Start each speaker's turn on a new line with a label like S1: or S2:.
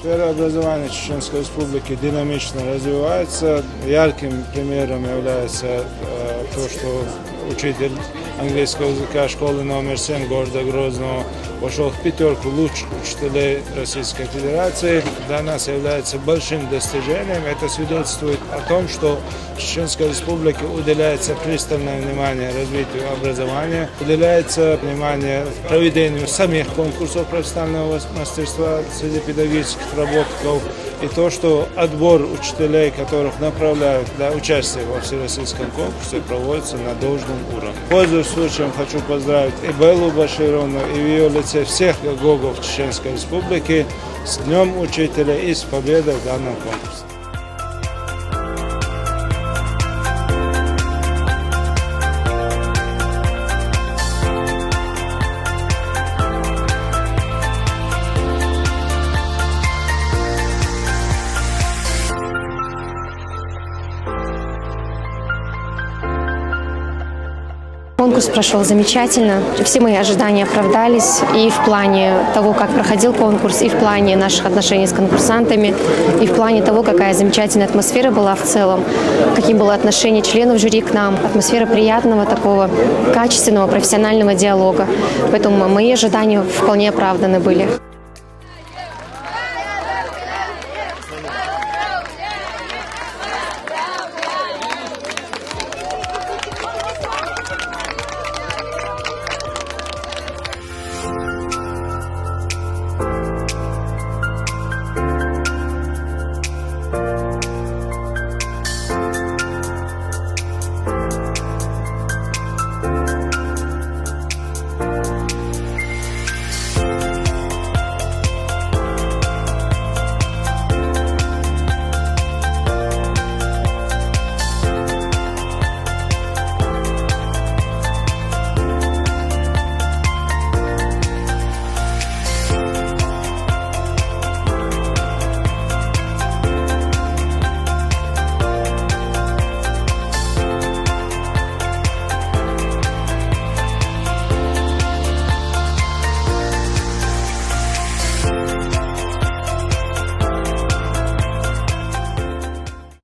S1: Сфера образования Чеченской Республики динамично развивается. Ярким примером является то, что учитель английского языка школы номер 7 города Грозного вошел в пятерку лучших учителей Российской Федерации. Для нас является большим достижением. Это свидетельствует о том, что в Чеченской Республике уделяется пристальное внимание развитию образования, уделяется внимание проведению самих конкурсов профессионального мастерства среди педагогических работников. И то, что отбор учителей, которых направляют для участия во всероссийском конкурсе, проводится на должном уровне. Пользуясь случаем, хочу поздравить и Беллу Башировну, и в ее лице всех педагогов Чеченской Республики с Днем Учителя и с победой в данном конкурсе.
S2: Конкурс прошел замечательно. Все мои ожидания оправдались и в плане того, как проходил конкурс, и в плане наших отношений с конкурсантами, и в плане того, какая замечательная атмосфера была в целом, каким было отношение членов жюри к нам, атмосфера приятного, такого качественного, профессионального диалога. Поэтому мои ожидания вполне оправданы были.